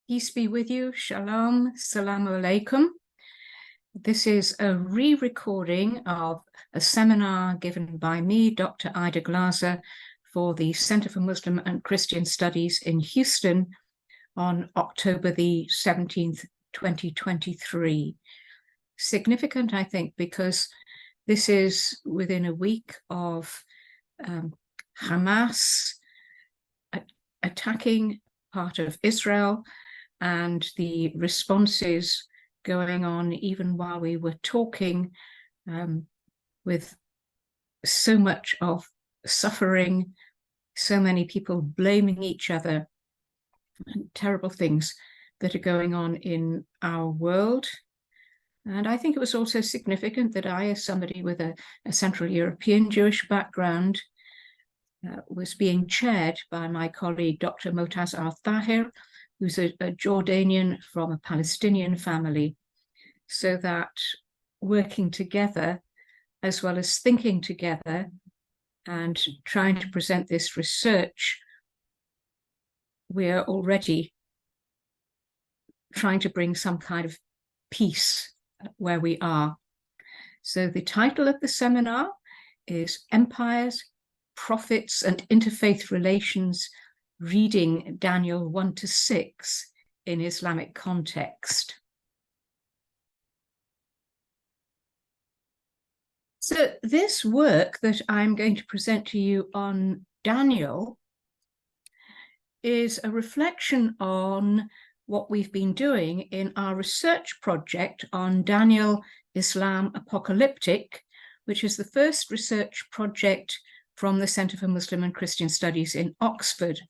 Peace be with you. Shalom. Assalamu alaikum. This is a re-recording of a seminar given by me, Dr. Ida Glaser, for the Center for Muslim and Christian Studies in Houston on October the 17th, 2023. Significant, I think, because this is within a week of Hamas attacking part of Israel, and the responses going on even while we were talking, with so much of suffering, so many people blaming each other, and terrible things that are going on in our world. And I think it was also significant that I, as somebody with a Central European Jewish background, was being chaired by my colleague, Dr. Motaz Al-Tahir, who's a Jordanian from a Palestinian family, so that working together, as well as thinking together and trying to present this research, we're already trying to bring some kind of peace where we are. So the title of the seminar is Empires, Prophets and Interfaith Relations, Reading Daniel 1-6 in Islamic Context. So this work that I'm going to present to you on Daniel is a reflection on what we've been doing in our research project on Daniel, Islam, Apocalyptic, which is the first research project from the Center for Muslim and Christian Studies in Oxford.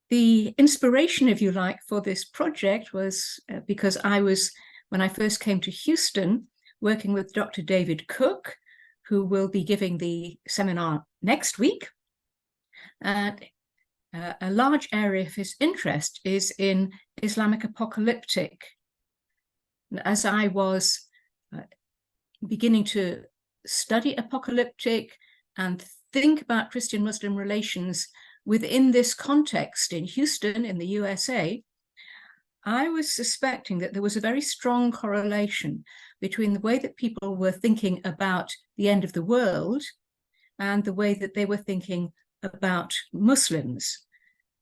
The inspiration, if you like, for this project was because I was, when I first came to Houston, working with Dr. David Cook, who will be giving the seminar next week. And a large area of his interest is in Islamic Apocalyptic. As I was beginning to study Apocalyptic and think about Christian-Muslim relations within this context in Houston, in the USA, I was suspecting that there was a very strong correlation between the way that people were thinking about the end of the world and the way that they were thinking about Muslims.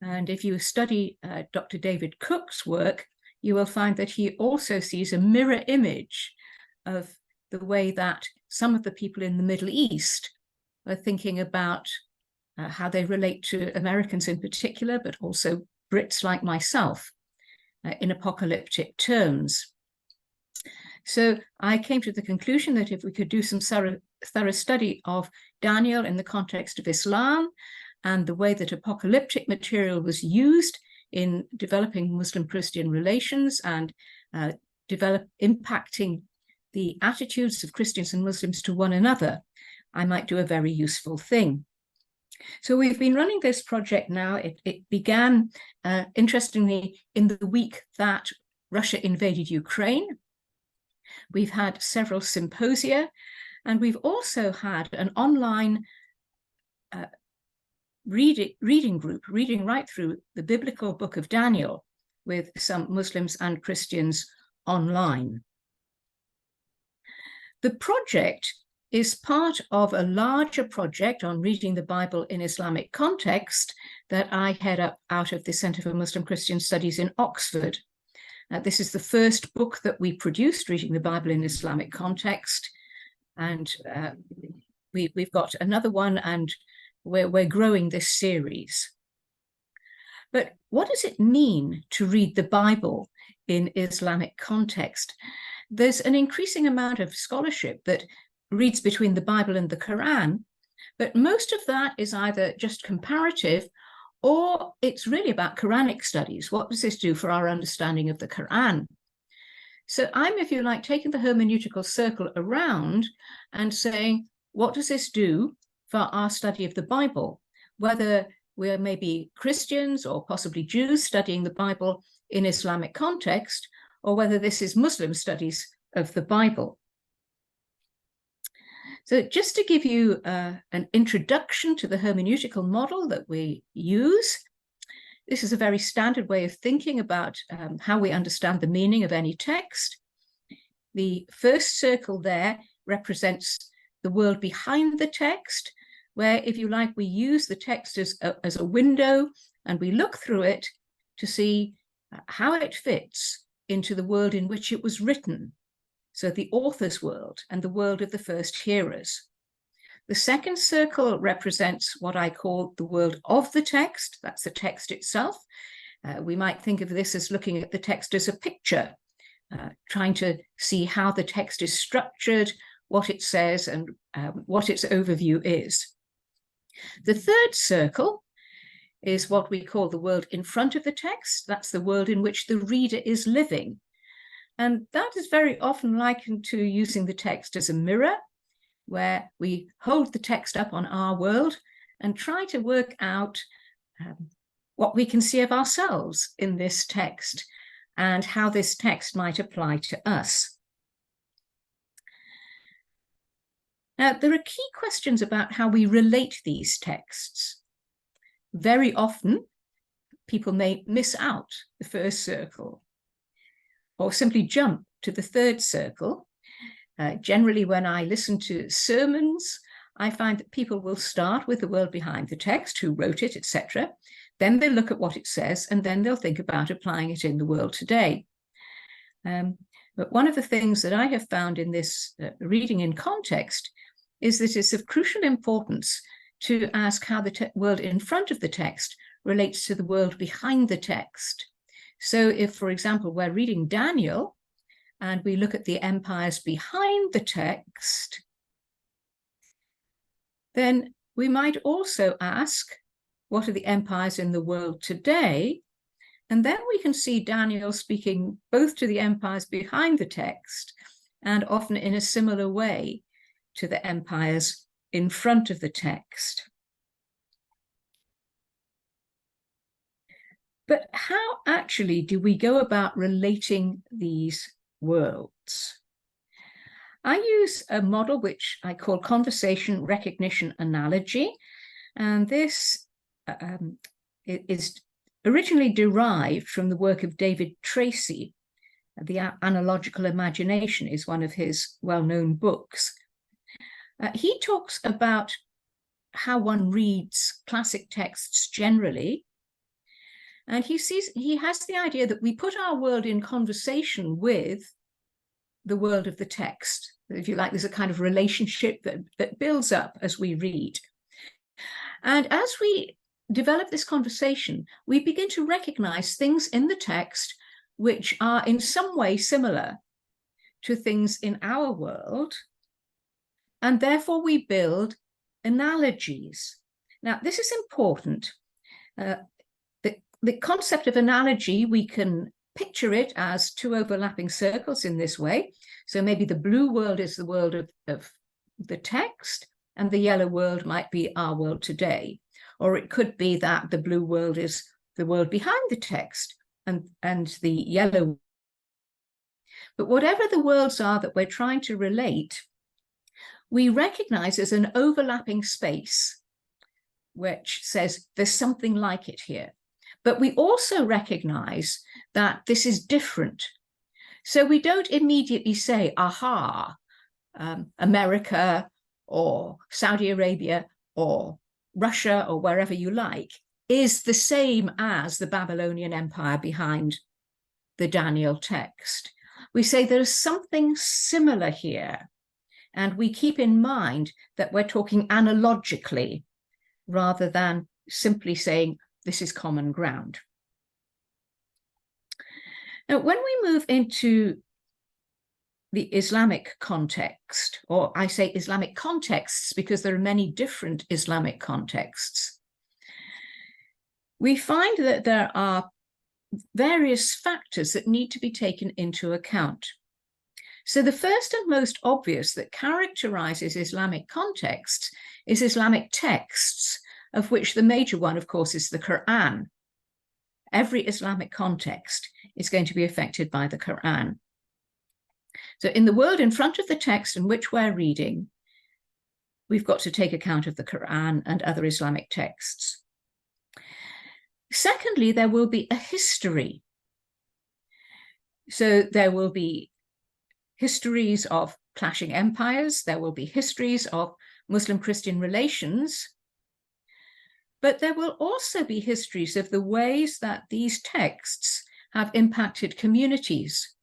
And if you study Dr. David Cook's work, you will find that he also sees a mirror image of the way that some of the people in the Middle East are thinking about how they relate to Americans in particular, but also Brits like myself, in apocalyptic terms. So I came to the conclusion that if we could do some thorough study of Daniel in the context of Islam and the way that apocalyptic material was used in developing Muslim-Christian relations and impacting the attitudes of Christians and Muslims to one another, I might do a very useful thing. So we've been running this project now. It began, interestingly, in the week that Russia invaded Ukraine. We've had several symposia, and we've also had an online reading group, reading right through the biblical book of Daniel with some Muslims and Christians online. The project is part of a larger project on reading the Bible in Islamic context that I head up out of the Center for Muslim Christian Studies in Oxford. This is the first book that we produced, Reading the Bible in Islamic Context, and we've got another one, and we're growing this series. But what does it mean to read the Bible in Islamic context? There's an increasing amount of scholarship that reads between the Bible and the Quran, but most of that is either just comparative or it's really about Qur'anic studies. What does this do for our understanding of the Quran? So I'm, if you like, taking the hermeneutical circle around and saying, what does this do for our study of the Bible? Whether we're maybe Christians or possibly Jews studying the Bible in Islamic context, or whether this is Muslim studies of the Bible. So just to give you an introduction to the hermeneutical model that we use, This is a very standard way of thinking about how we understand the meaning of any text. The first circle there represents the world behind the text, where, if you like, we use the text as a window and we look through it to see how it fits into the world in which it was written. So the author's world and the world of the first hearers. The second circle represents what I call the world of the text. That's the text itself. We might think of this as looking at the text as a picture, trying to see how the text is structured, what it says, and what its overview is. The third circle is what we call the world in front of the text. That's the world in which the reader is living. And that is very often likened to using the text as a mirror, where we hold the text up on our world and try to work out what we can see of ourselves in this text and how this text might apply to us. Now, there are key questions about how we relate these texts. Very often, people may miss out the first circle or simply jump to the third circle. Generally, when I listen to sermons, I find that people will start with the world behind the text, who wrote it, etc. Then they'll look at what it says, and then they'll think about applying it in the world today. But one of the things that I have found in this reading in context is that it's of crucial importance to ask how the world in front of the text relates to the world behind the text. So if, for example, we're reading Daniel, and we look at the empires behind the text, then we might also ask, what are the empires in the world today? And then we can see Daniel speaking both to the empires behind the text and often in a similar way to the empires in front of the text. But how actually do we go about relating these worlds? I use a model which I call conversation recognition analogy, and this is originally derived from the work of David Tracy. The Analogical Imagination is one of his well-known books. He talks about how one reads classic texts generally, and he has the idea that we put our world in conversation with the world of the text. If you like, there's a kind of relationship that builds up as we read. And as we develop this conversation, we begin to recognize things in the text which are in some way similar to things in our world, and therefore we build analogies. Now, this is important. The concept of analogy, we can picture it as two overlapping circles in this way. So maybe the blue world is the world of the text, and the yellow world might be our world today. Or it could be that the blue world is the world behind the text and the yellow. But whatever the worlds are that we're trying to relate, we recognize as an overlapping space which says there's something like it here. But we also recognize that this is different. So we don't immediately say, aha, America or Saudi Arabia or Russia or wherever you like is the same as the Babylonian Empire behind the Daniel text. We say there's something similar here, and we keep in mind that we're talking analogically rather than simply saying this is common ground. Now, when we move into the Islamic context, or I say Islamic contexts because there are many different Islamic contexts, we find that there are various factors that need to be taken into account. So the first and most obvious that characterizes Islamic contexts is Islamic texts, of which the major one, of course, is the Quran. Every Islamic context is going to be affected by the Quran. So in the world in front of the text in which we're reading, we've got to take account of the Quran and other Islamic texts. Secondly, there will be a history. So there will be histories of clashing empires, there will be histories of Muslim-Christian relations, but there will also be histories of the ways that these texts have impacted communities.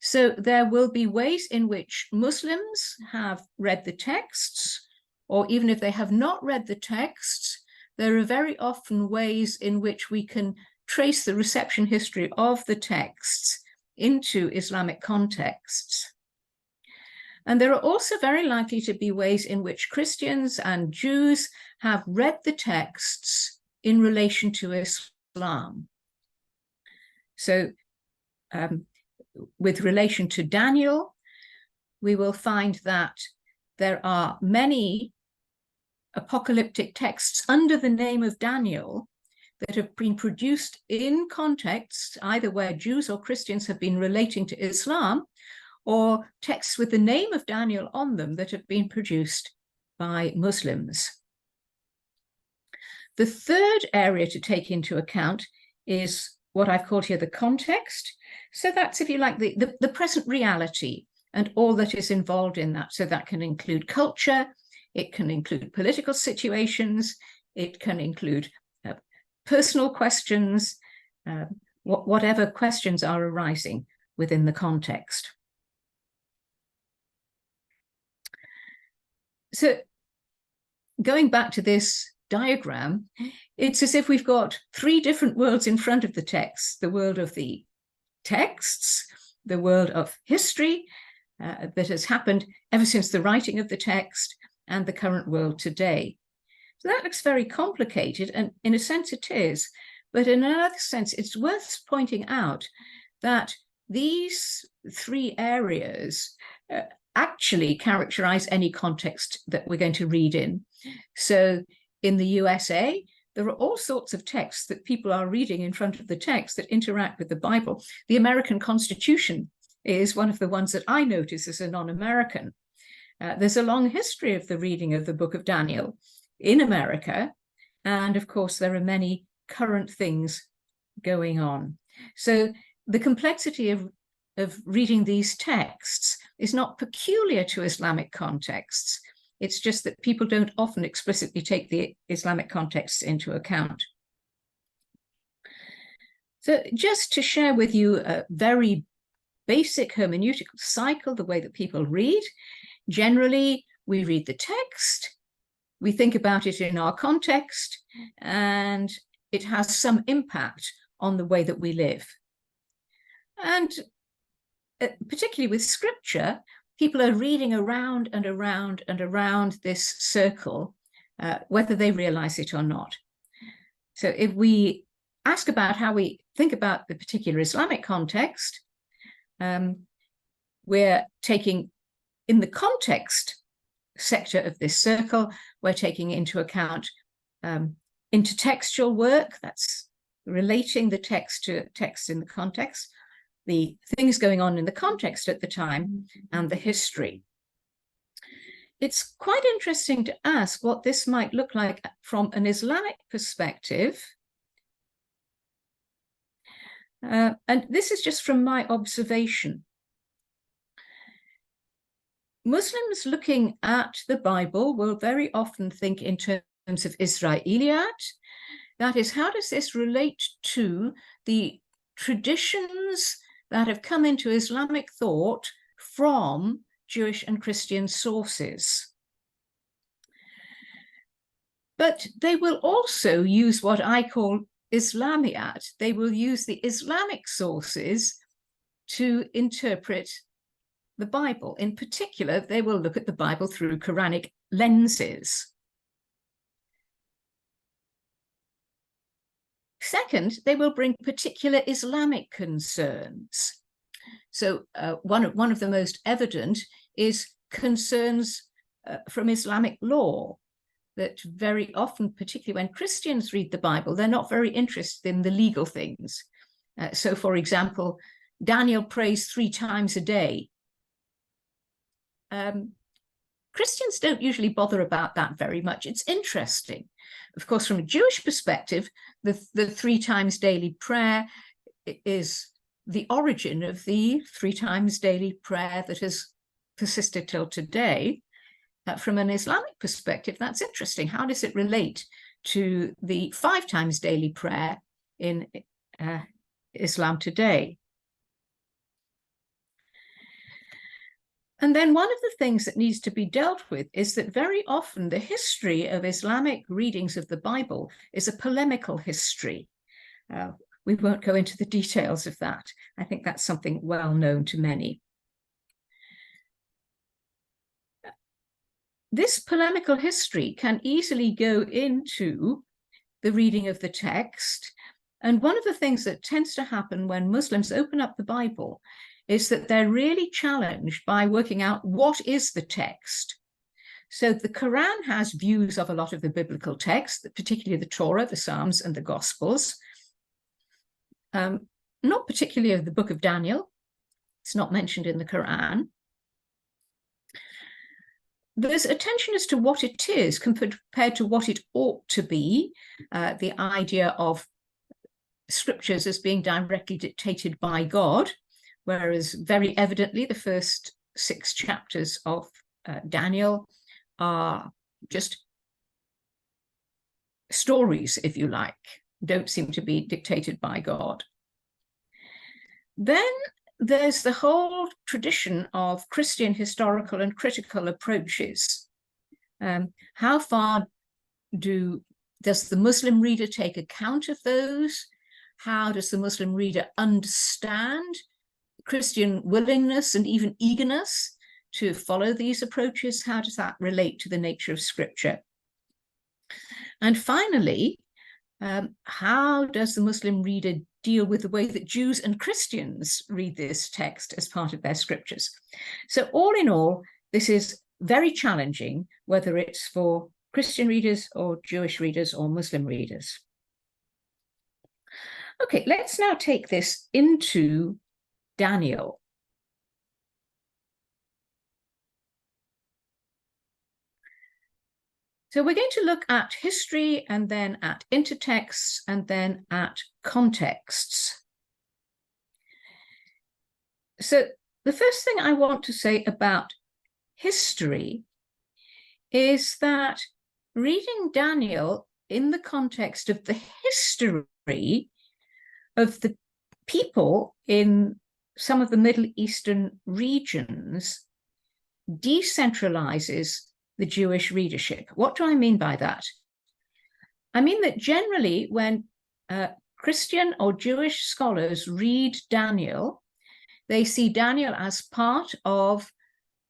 So there will be ways in which Muslims have read the texts, or even if they have not read the texts, there are very often ways in which we can trace the reception history of the texts into Islamic contexts. And there are also very likely to be ways in which Christians and Jews have read the texts in relation to Islam. So with relation to Daniel, we will find that there are many apocalyptic texts under the name of Daniel that have been produced in contexts, either where Jews or Christians have been relating to Islam, or texts with the name of Daniel on them that have been produced by Muslims. The third area to take into account is what I've called here the context. So that's, if you like, the present reality and all that is involved in that. So that can include culture, it can include political situations, it can include personal questions, whatever questions are arising within the context. So going back to this diagram, it's as if we've got three different worlds in front of the text: the world of the texts, the world of history that has happened ever since the writing of the text, and the current world today. So that looks very complicated, and in a sense it is, but in another sense it's worth pointing out that these three areas actually characterize any context that we're going to read in. So in the USA, there are all sorts of texts that people are reading in front of the text that interact with the Bible. The American Constitution is one of the ones that I notice as a non-American. There's a long history of the reading of the book of Daniel in America, and of course there are many current things going on. So the complexity of reading these texts is not peculiar to Islamic contexts. It's just that people don't often explicitly take the Islamic contexts into account. So just to share with you a very basic hermeneutical cycle, the way that people read. Generally, we read the text, we think about it in our context, and it has some impact on the way that we live. And particularly with scripture, people are reading around and around and around this circle, whether they realize it or not. So if we ask about how we think about the particular Islamic context, we're taking, in the context sector of this circle, we're taking into account intertextual work, that's relating the text to text in the context, the things going on in the context at the time, and the history. It's quite interesting to ask what this might look like from an Islamic perspective. And this is just from my observation. Muslims looking at the Bible will very often think in terms of Israeliyat. That is, how does this relate to the traditions that have come into Islamic thought from Jewish and Christian sources? But they will also use what I call Islamiyat. They will use the Islamic sources to interpret the Bible. In particular, they will look at the Bible through Qur'anic lenses. Second, they will bring particular Islamic concerns. So one of the most evident is concerns from Islamic law, that very often, particularly when Christians read the Bible, they're not very interested in the legal things. So, for example, Daniel prays 3 times a day. Christians don't usually bother about that very much. It's interesting. Of course, from a Jewish perspective, the 3 times daily prayer is the origin of the 3 times daily prayer that has persisted till today. From an Islamic perspective, that's interesting. How does it relate to the 5 times daily prayer in Islam today? And then one of the things that needs to be dealt with is that very often the history of Islamic readings of the Bible is a polemical history. We won't go into the details of that. I think that's something well known to many. This polemical history can easily go into the reading of the text. And one of the things that tends to happen when Muslims open up the Bible is that they're really challenged by working out what is the text. So the Quran has views of a lot of the biblical texts, particularly the Torah, the Psalms, and the Gospels. Not particularly of the book of Daniel. It's not mentioned in the Quran. There's a tension as to what it is compared to what it ought to be, the idea of scriptures as being directly dictated by God, whereas very evidently the first 6 chapters of Daniel are just stories, if you like, don't seem to be dictated by God. Then there's the whole tradition of Christian historical and critical approaches. How far does the Muslim reader take account of those? How does the Muslim reader understand Christian willingness and even eagerness to follow these approaches? How does that relate to the nature of Scripture? And finally, how does the Muslim reader deal with the way that Jews and Christians read this text as part of their scriptures? So all in all, this is very challenging, whether it's for Christian readers or Jewish readers or Muslim readers. Okay, let's now take this into Daniel. So we're going to look at history and then at intertexts and then at contexts. So the first thing I want to say about history is that reading Daniel in the context of the history of the people in some of the Middle Eastern regions decentralizes the Jewish readership. What do I mean by that? I mean that generally when Christian or Jewish scholars read Daniel, they see Daniel as part of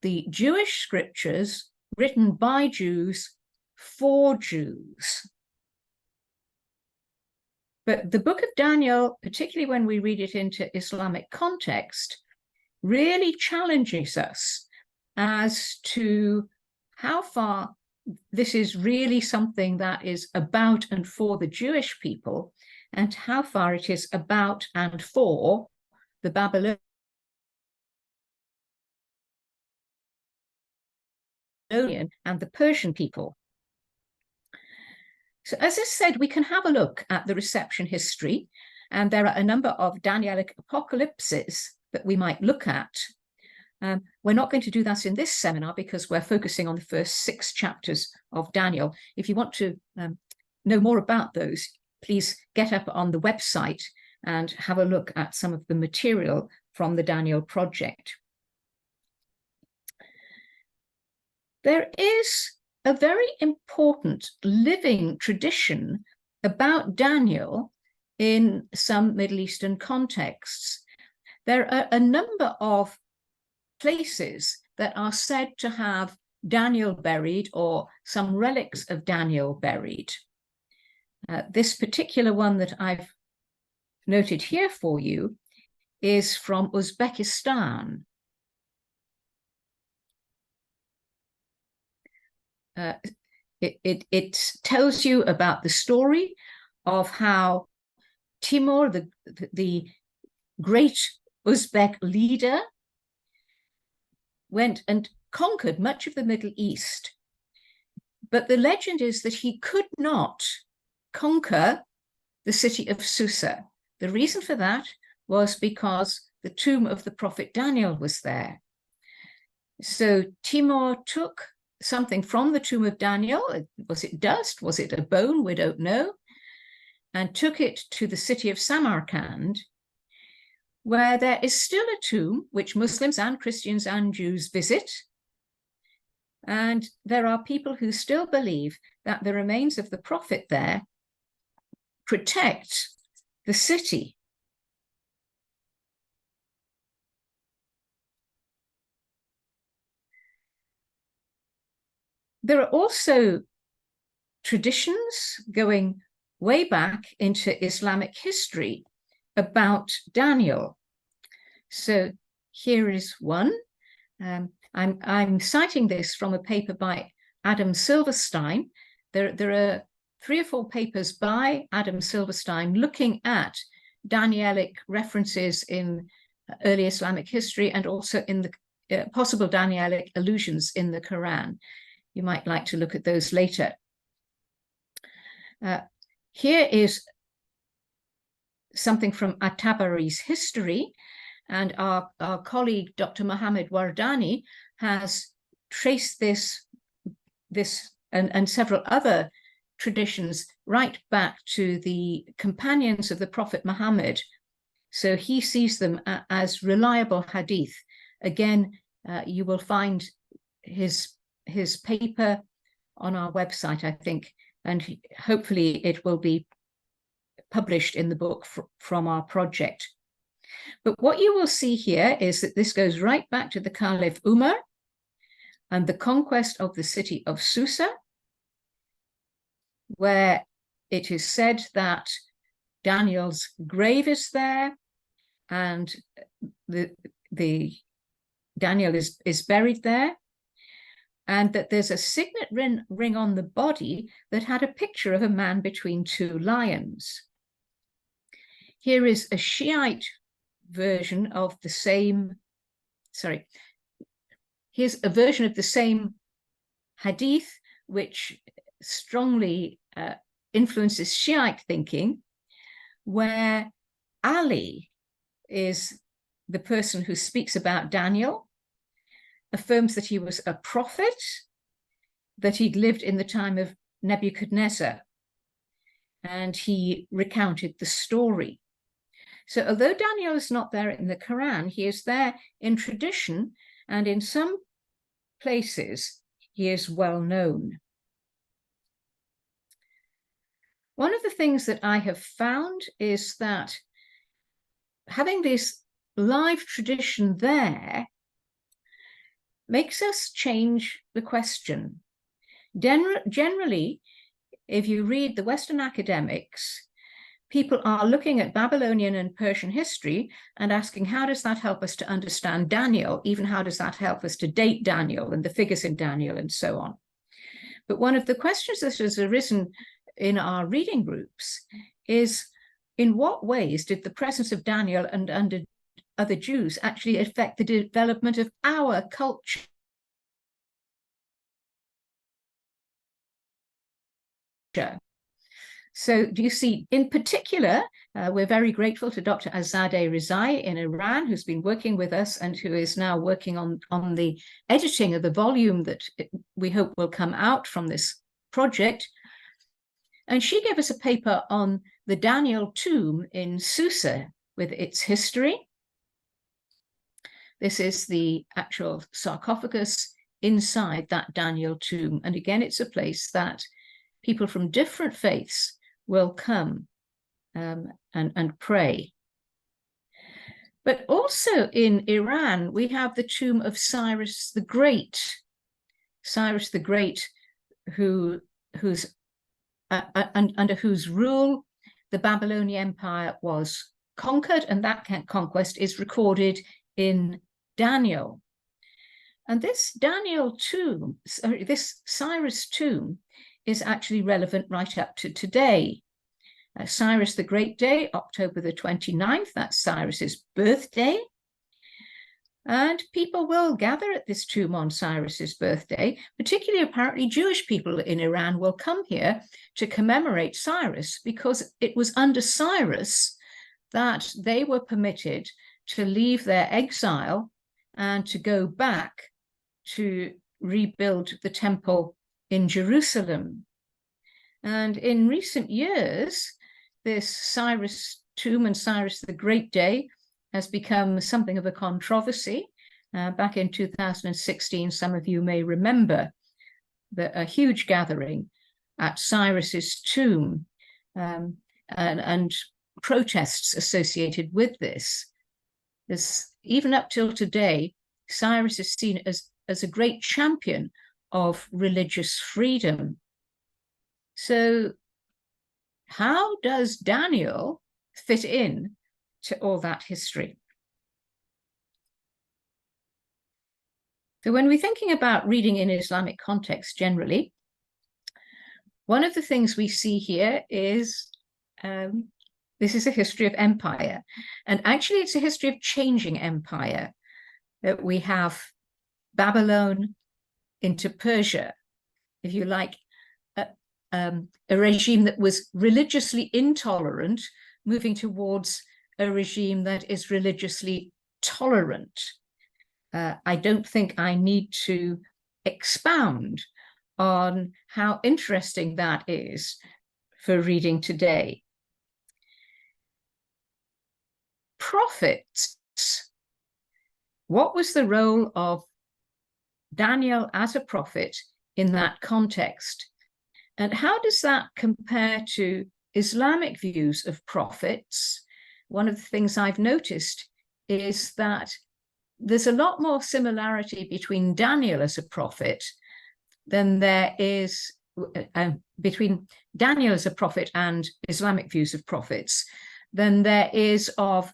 the Jewish scriptures written by Jews for Jews. But the book of Daniel, particularly when we read it into Islamic context, really challenges us as to how far this is really something that is about and for the Jewish people, and how far it is about and for the Babylonian and the Persian people. So as I said, we can have a look at the reception history, and there are a number of Danielic apocalypses that we might look at. We're not going to do that in this seminar because we're focusing on the first 6 chapters of Daniel. If you want to know more about those, please get up on the website and have a look at some of the material from the Daniel project. There is a very important living tradition about Daniel in some Middle Eastern contexts. There are a number of places that are said to have Daniel buried or some relics of Daniel buried. This particular one that I've noted here for you is from Uzbekistan. It tells you about the story of how Timur, the great Uzbek leader, went and conquered much of the Middle East. But the legend is that he could not conquer the city of Susa. The reason for that was because the tomb of the prophet Daniel was there. So Timur took something from the tomb of Daniel. Was it dust? Was it a bone? We don't know. And took it to the city of Samarkand, where there is still a tomb which Muslims and Christians and Jews visit. And there are people who still believe that the remains of the prophet there protect the city. There are also traditions going way back into Islamic history about Daniel. So here is one. I'm citing this from a paper by Adam Silverstein. There are 3 or 4 papers by Adam Silverstein looking at Danielic references in early Islamic history and also in the possible Danielic allusions in the Quran. You might like to look at those later. Here is something from At-Tabari's history, and our colleague, Dr. Mohammed Wardani, has traced this and several other traditions right back to the companions of the Prophet Muhammad. So he sees them as reliable hadith. Again, you will find his paper on our website, I think, and hopefully it will be published in the book from our project. But what you will see here is that this goes right back to the Caliph Umar and the conquest of the city of Susa, where it is said that Daniel's grave is there, and the Daniel is buried there, and that there's a signet ring on the body that had a picture of a man between 2 lions. Here is a Shiite version of the same, here's a version of the same hadith, which strongly influences Shiite thinking, where Ali is the person who speaks about Daniel, affirms that he was a prophet, that he'd lived in the time of Nebuchadnezzar, and he recounted the story. So although Daniel is not there in the Quran, he is there in tradition, and in some places he is well known. One of the things that I have found is that having this live tradition there makes us change the question. Generally, if you read the Western academics, people are looking at Babylonian and Persian history and asking, how does that help us to understand Daniel? Even how does that help us to date Daniel and the figures in Daniel and so on? But one of the questions that has arisen in our reading groups is, in what ways did the presence of Daniel and other Jews actually affect the development of our culture? So do you see, in particular, we're very grateful to Dr. Azadeh Rizai in Iran, who's been working with us and who is now working on the editing of the volume that we hope will come out from this project. And she gave us a paper on the Daniel tomb in Susa with its history. This is the actual sarcophagus inside that Daniel tomb. And again, it's a place that people from different faiths will come and pray. But also in Iran, we have the tomb of Cyrus the Great. Cyrus the Great, whose under whose rule the Babylonian Empire was conquered, and that conquest is recorded in Daniel. And this Daniel tomb, sorry, this Cyrus tomb, is actually relevant right up to today. Cyrus the Great Day, October the 29th, that's Cyrus's birthday. And people will gather at this tomb on Cyrus's birthday, particularly apparently Jewish people in Iran will come here to commemorate Cyrus, because it was under Cyrus that they were permitted to leave their exile and to go back to rebuild the temple in Jerusalem. And in recent years, this Cyrus tomb and Cyrus the Great Day has become something of a controversy. Back in 2016, some of you may remember a huge gathering at Cyrus's tomb, and protests associated with this. Even up till today, Cyrus is seen as a great champion of religious freedom. So how does Daniel fit in to all that history? So when we're thinking about reading in Islamic context generally, one of the things we see here is this is a history of empire. And actually, it's a history of changing empire. That we have Babylon into Persia, if you like, a regime that was religiously intolerant, moving towards a regime that is religiously tolerant. I don't think I need to expound on how interesting that is for reading today. Prophets. What was the role of Daniel as a prophet in that context? And how does that compare to Islamic views of prophets? One of the things I've noticed is that there's a lot more similarity between Daniel as a prophet than there is between Daniel as a prophet and Islamic views of prophets than there is of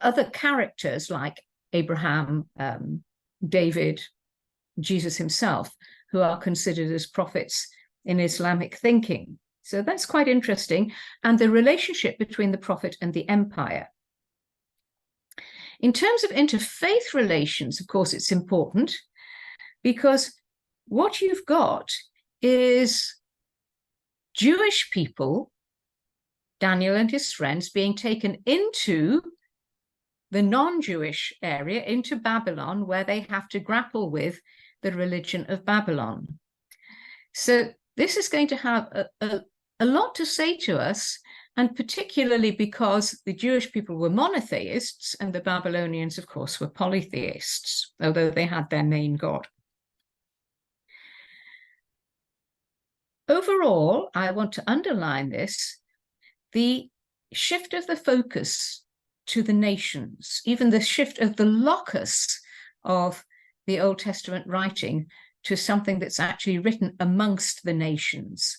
other characters like Abraham, David, Jesus himself, who are considered as prophets in Islamic thinking. So that's quite interesting. And the relationship between the prophet and the empire. In terms of interfaith relations, of course, it's important because what you've got is Jewish people, Daniel and his friends, being taken into the non-Jewish area, into Babylon, where they have to grapple with the religion of Babylon. So this is going to have a lot to say to us, and particularly because the Jewish people were monotheists and the Babylonians, of course, were polytheists, although they had their main god. Overall, I want to underline this, the shift of the focus to the nations, even the shift of the locus of the Old Testament writing to something that's actually written amongst the nations.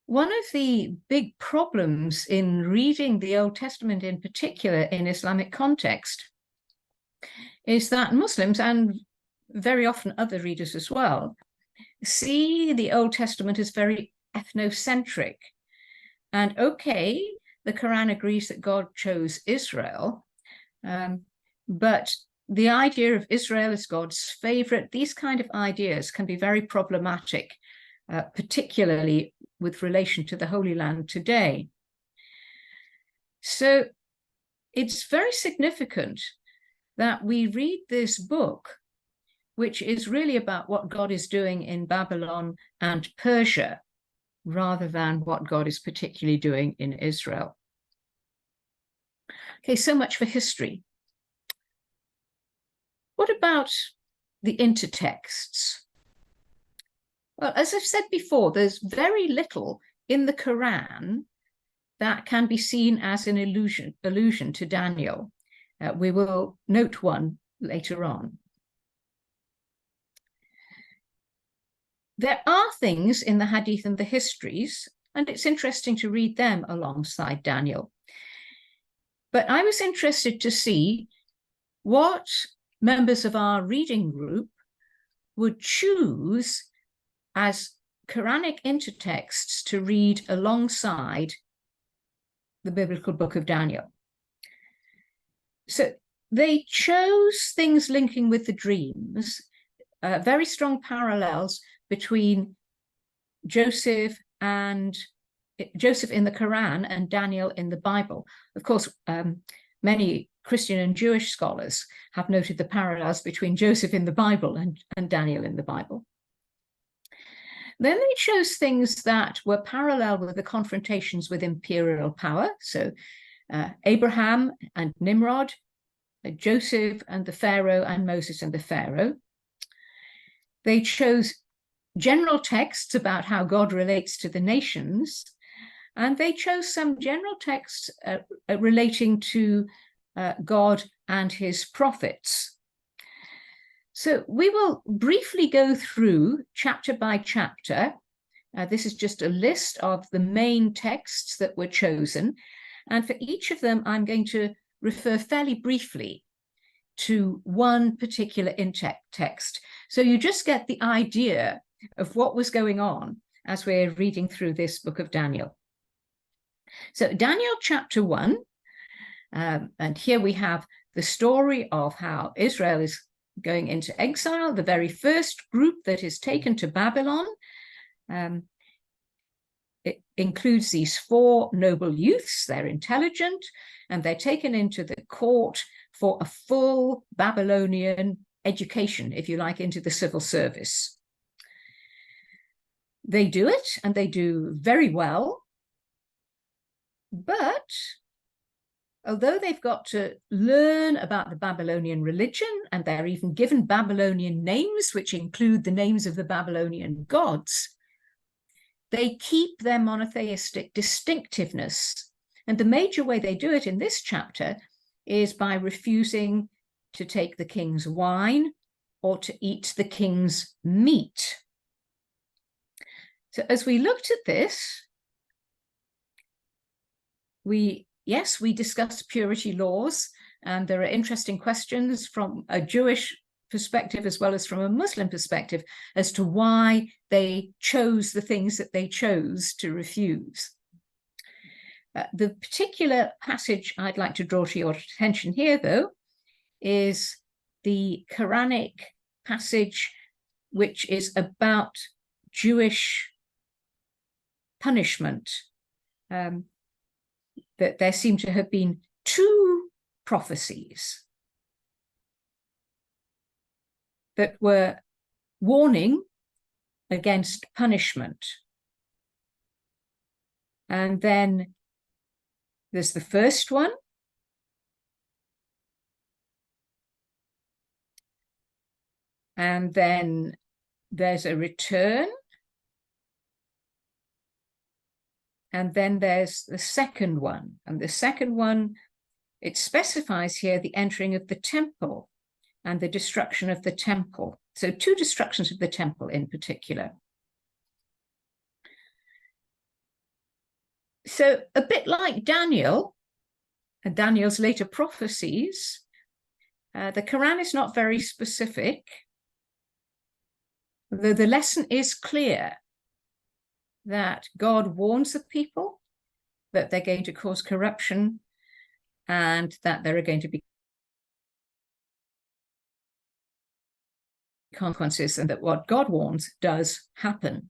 One of the big problems in reading the Old Testament, in particular in Islamic context, is that Muslims, and very often other readers as well, see the Old Testament as very ethnocentric. And okay, the Quran agrees that God chose Israel, but the idea of Israel as God's favorite, these kind of ideas can be very problematic, particularly with relation to the Holy Land today. So it's very significant that we read this book, which is really about what God is doing in Babylon and Persia, rather than what God is particularly doing in Israel. Okay, so much for history. What about the intertexts? Well, as I've said before, there's very little in the Quran that can be seen as an allusion to Daniel. We will note one later on. There are things in the Hadith and the histories, and it's interesting to read them alongside Daniel. But I was interested to see what members of our reading group would choose as Quranic intertexts to read alongside the biblical book of Daniel. So they chose things linking with the dreams, very strong parallels between Joseph in the Quran and Daniel in the Bible. Of course, many Christian and Jewish scholars have noted the parallels between Joseph in the Bible and Daniel in the Bible. Then they chose things that were parallel with the confrontations with imperial power. So Abraham and Nimrod, Joseph and the Pharaoh, and Moses and the Pharaoh. They chose general texts about how God relates to the nations, and they chose some general texts relating to God and his prophets. So we will briefly go through chapter by chapter. This is just a list of the main texts that were chosen, and for each of them I'm going to refer fairly briefly to one particular text. So you just get the idea of what was going on as we're reading through this book of Daniel. So Daniel chapter 1, and here we have the story of how Israel is going into exile, the very first group that is taken to Babylon. It includes these 4 noble youths. They're intelligent, and they're taken into the court for a full Babylonian education, if you like, into the civil service. They do it, and they do very well. But although they've got to learn about the Babylonian religion, and they're even given Babylonian names, which include the names of the Babylonian gods, they keep their monotheistic distinctiveness. And the major way they do it in this chapter is by refusing to take the king's wine or to eat the king's meat. So as we looked at this, we discussed purity laws, and there are interesting questions from a Jewish perspective as well as from a Muslim perspective as to why they chose the things that they chose to refuse. The particular passage I'd like to draw to your attention here, though, is the Qur'anic passage, which is about Jewish punishment. That there seem to have been 2 prophecies that were warning against punishment. And then there's the first one, and then there's a return, and then there's the second one. And the second one, it specifies here the entering of the temple and the destruction of the temple. So 2 destructions of the temple in particular. So a bit like Daniel and Daniel's later prophecies, the Quran is not very specific, though the lesson is clear that God warns the people that they're going to cause corruption and that there are going to be consequences, and that what God warns does happen.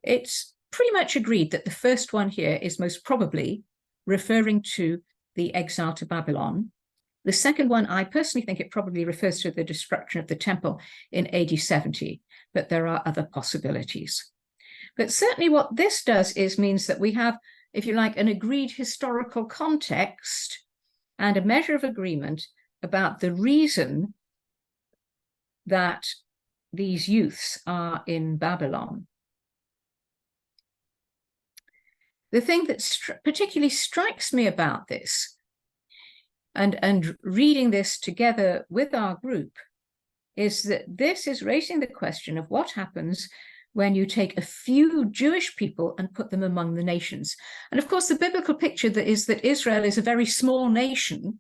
It's pretty much agreed that the first one here is most probably referring to the exile to Babylon. The second one, I personally think it probably refers to the destruction of the temple in AD 70, but there are other possibilities. But certainly what this does means that we have, if you like, an agreed historical context and a measure of agreement about the reason that these youths are in Babylon. The thing that particularly strikes me about this, and reading this together with our group, is that this is raising the question of what happens when you take a few Jewish people and put them among the nations. And of course, the biblical picture is that Israel is a very small nation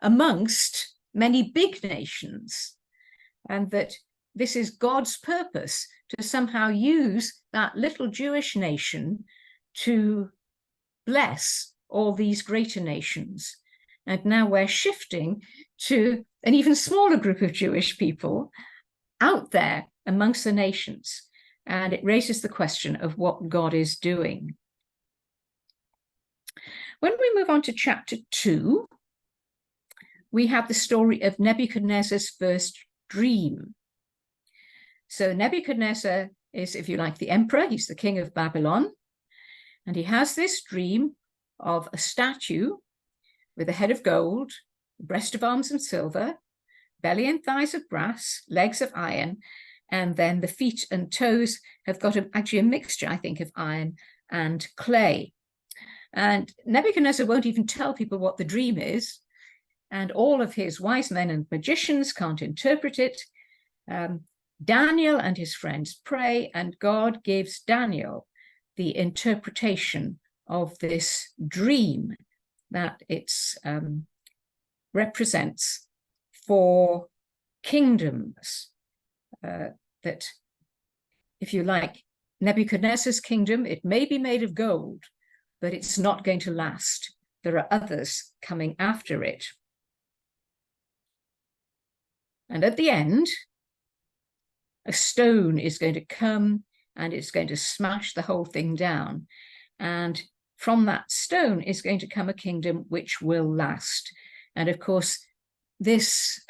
amongst many big nations, and that this is God's purpose to somehow use that little Jewish nation to bless all these greater nations. And now we're shifting to an even smaller group of Jewish people out there amongst the nations. And it raises the question of what God is doing. When we move on to chapter 2, we have the story of Nebuchadnezzar's first dream. So Nebuchadnezzar is, if you like, the emperor. He's the king of Babylon. And he has this dream of a statue with a head of gold, breast of arms of silver, belly and thighs of brass, legs of iron, and then the feet and toes have got actually a mixture, I think, of iron and clay. And Nebuchadnezzar won't even tell people what the dream is, and all of his wise men and magicians can't interpret it. Daniel and his friends pray, and God gives Daniel the interpretation of this dream that it represents 4 kingdoms. That, if you like, Nebuchadnezzar's kingdom, it may be made of gold, but it's not going to last. There are others coming after it. And at the end, a stone is going to come and it's going to smash the whole thing down. And from that stone is going to come a kingdom which will last. And of course, this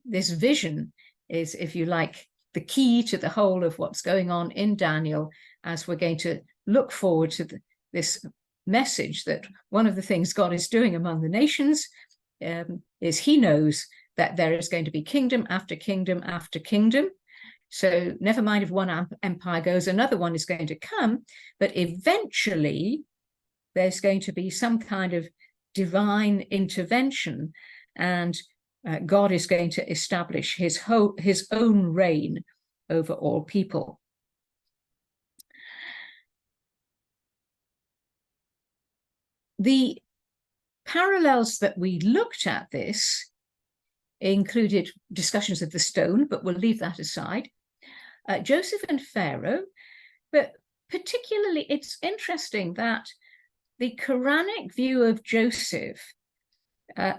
vision is, if you like, the key to the whole of what's going on in Daniel, as we're going to look forward to this message that one of the things God is doing among the nations is he knows that there is going to be kingdom after kingdom after kingdom. So never mind if one empire goes, another one is going to come, but eventually there's going to be some kind of divine intervention, and God is going to establish his own reign over all people. The parallels that we looked at this included discussions of the stone, but we'll leave that aside. Joseph and Pharaoh, but particularly it's interesting that the Qur'anic view of Joseph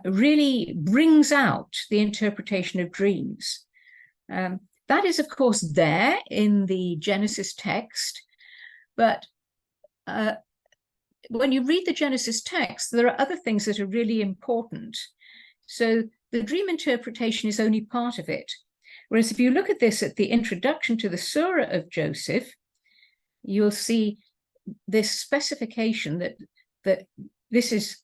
really brings out the interpretation of dreams. That is, of course, there in the Genesis text, but when you read the Genesis text, there are other things that are really important. So the dream interpretation is only part of it. Whereas if you look at this at the introduction to the Surah of Joseph, you'll see this specification that this is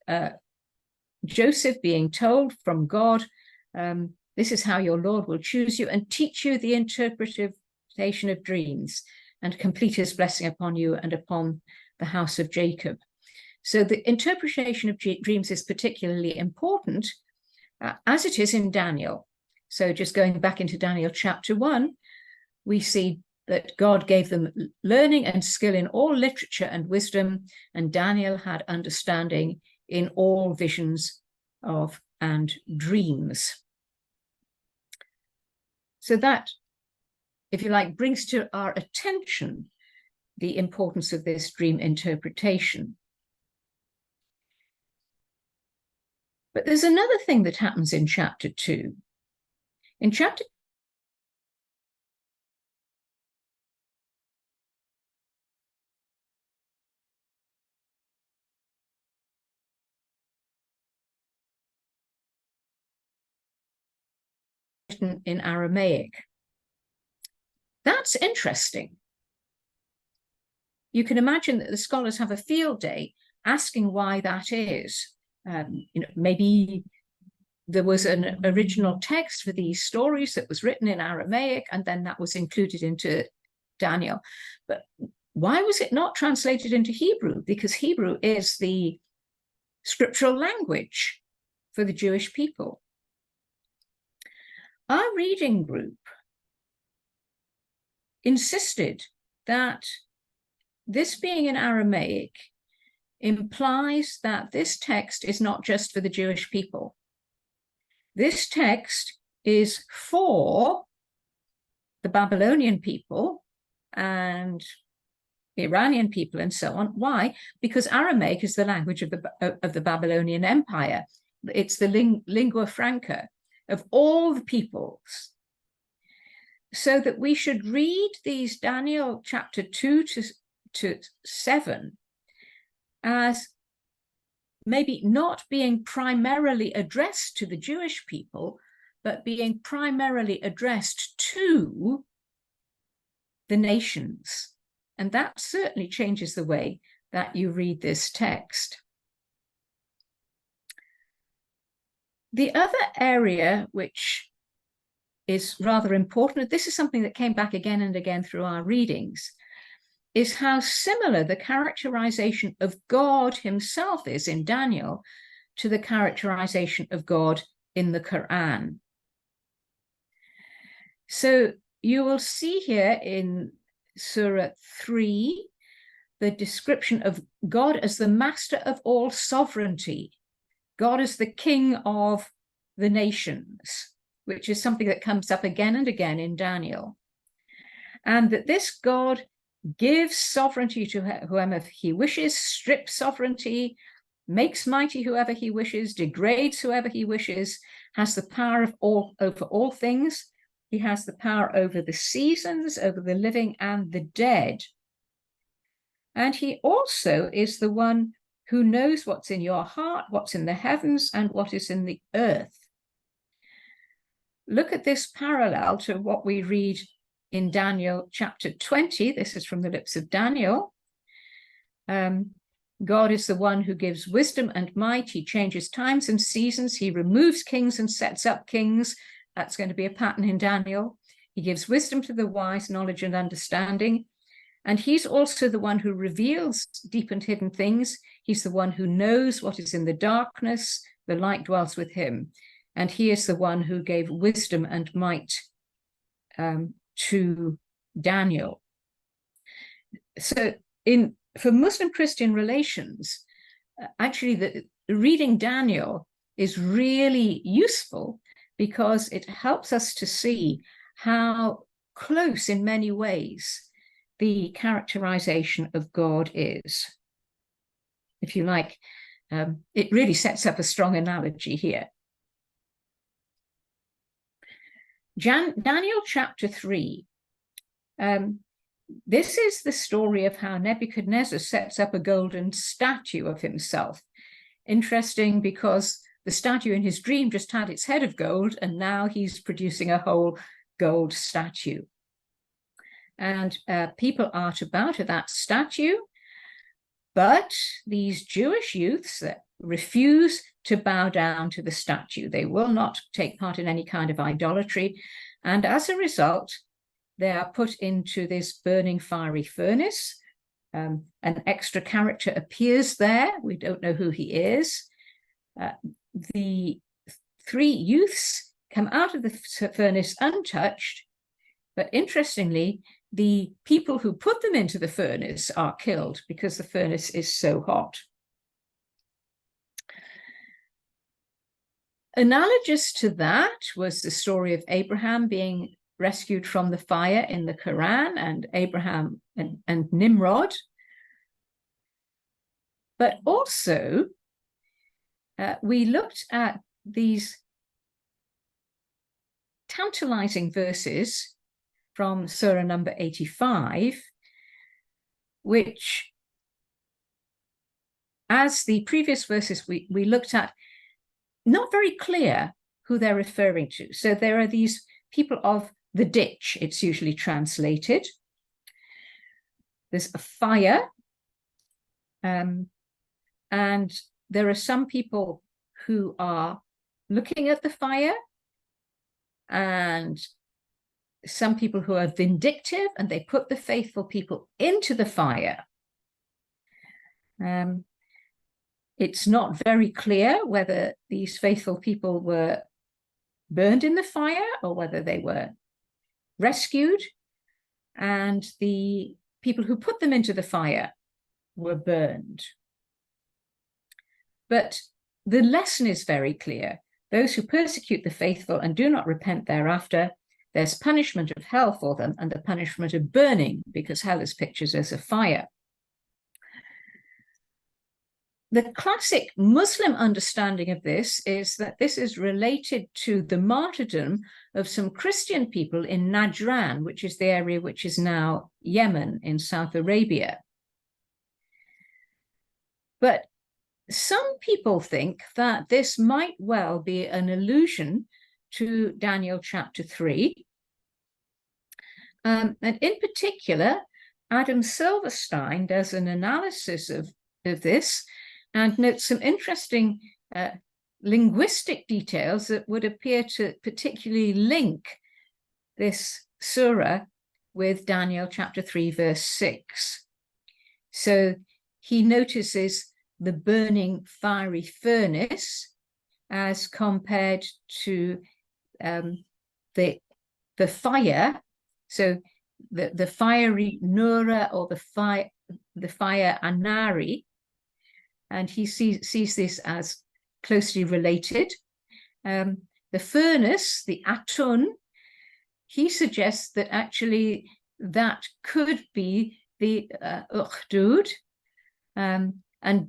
Joseph being told from God, this is how your Lord will choose you and teach you the interpretation of dreams and complete his blessing upon you and upon the house of Jacob. So the interpretation of dreams is particularly important, as it is in Daniel. So just going back into Daniel chapter 1, we see that God gave them learning and skill in all literature and wisdom, and Daniel had understanding in all visions of and dreams. So that, if you like, brings to our attention the importance of this dream interpretation. But there's another thing that happens in chapter 2. In chapter in Aramaic. That's interesting. You can imagine that the scholars have a field day asking why that is. Maybe there was an original text for these stories that was written in Aramaic, and then that was included into Daniel. But why was it not translated into Hebrew? Because Hebrew is the scriptural language for the Jewish people. Our reading group insisted that this being in Aramaic implies that this text is not just for the Jewish people. This text is for the Babylonian people and the Iranian people and so on. Why? Because Aramaic is the language of the Babylonian Empire. it's the lingua franca of all the peoples. So that we should read these Daniel chapter 2 to 7 as maybe not being primarily addressed to the Jewish people, but being primarily addressed to the nations. And that certainly changes the way that you read this text. The other area which is rather important, this is something that came back again and again through our readings, is how similar the characterization of God himself is in Daniel to the characterization of God in the Quran. So you will see here in Surah 3 the description of God as the master of all sovereignty, God as the king of the nations, which is something that comes up again and again in Daniel. And that this God gives sovereignty to whoever he wishes, strips sovereignty, makes mighty whoever he wishes, degrades whoever he wishes, has the power of over all things. He has the power over the seasons, over the living and the dead. And he also is the one who knows what's in your heart, what's in the heavens, and what is in the earth. Look at this parallel to what we read in Daniel chapter 20. This is from the lips of Daniel. God is the one who gives wisdom and might. He changes times and seasons. He removes kings and sets up kings. That's going to be a pattern in Daniel. He gives wisdom to the wise, knowledge and understanding. And he's also the one who reveals deep and hidden things. He's the one who knows what is in the darkness. The light dwells with him. And he is the one who gave wisdom and might to Daniel. So for Muslim-Christian relations, actually reading Daniel is really useful because it helps us to see how close in many ways the characterization of God is. If you like, it really sets up a strong analogy here. Daniel chapter 3. This is the story of how Nebuchadnezzar sets up a golden statue of himself. Interesting, because the statue in his dream just had its head of gold, and now he's producing a whole gold statue. And people art about that statue, but these Jewish youths that refuse to bow down to the statue, they will not take part in any kind of idolatry, and as a result, they are put into this burning fiery furnace. An extra character appears there. We don't know who he is. The three youths come out of the furnace untouched, but interestingly, the people who put them into the furnace are killed because the furnace is so hot. Analogous to that was the story of Abraham being rescued from the fire in the Quran, and Abraham and Nimrod. But also, we looked at these tantalizing verses from Surah number 85, which, as the previous verses we looked at, not very clear who they're referring to. So there are these people of the ditch, it's usually translated. There's a fire, and there are some people who are looking at the fire, and some people who are vindictive, and they put the faithful people into the fire. It's not very clear whether these faithful people were burned in the fire or whether they were rescued, and the people who put them into the fire were burned. But the lesson is very clear. Those who persecute the faithful and do not repent thereafter, there's punishment of hell for them and the punishment of burning, because hell is pictured as a fire. The classic Muslim understanding of this is that this is related to the martyrdom of some Christian people in Najran, which is the area which is now Yemen in South Arabia. But some people think that this might well be an allusion to Daniel chapter 3. And in particular, Adam Silverstein does an analysis of this and notes some interesting linguistic details that would appear to particularly link this surah with Daniel chapter 3, verse 6. So he notices the burning fiery furnace as compared to the fire. So the fiery nura, or the fire anari, and he sees this as closely related. The furnace, the atun, he suggests that actually that could be the ukhdud, and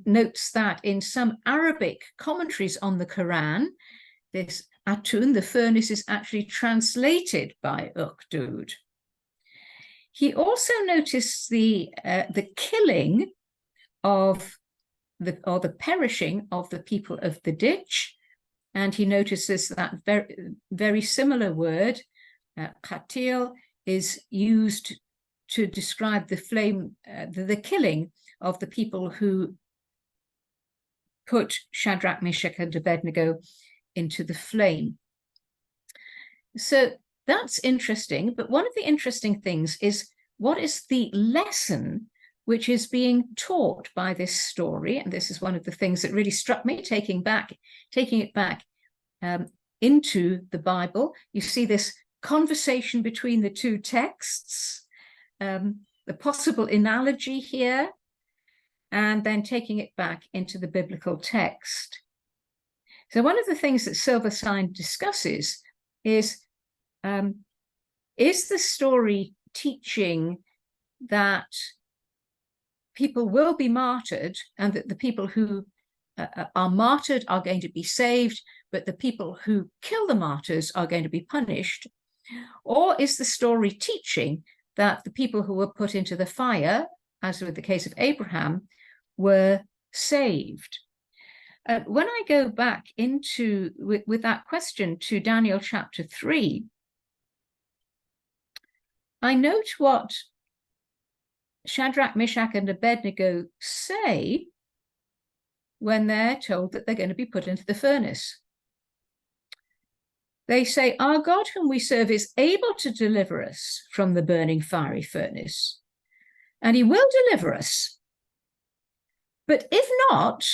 notes that in some Arabic commentaries on the Quran, this atun, the furnace, is actually translated by ukhdud. He also noticed the killing of the perishing of the people of the ditch, and he notices that very similar word, qatil, is used to describe the flame, the killing of the people who put Shadrach, Meshach, and Abednego into the flame. So that's interesting, but one of the interesting things is, what is the lesson which is being taught by this story? And this is one of the things that really struck me, taking it back into the Bible. You see this conversation between the two texts, the possible analogy here, and then taking it back into the biblical text. So one of the things that Silverstein discusses is the story teaching that people will be martyred, and that the people who are martyred are going to be saved, but the people who kill the martyrs are going to be punished? Or is the story teaching that the people who were put into the fire, as with the case of Abraham, were saved? When I go back into, with that question, to Daniel chapter 3, I note what Shadrach, Meshach, and Abednego say when they're told that they're going to be put into the furnace. They say, "Our God whom we serve is able to deliver us from the burning fiery furnace, and he will deliver us. But if not,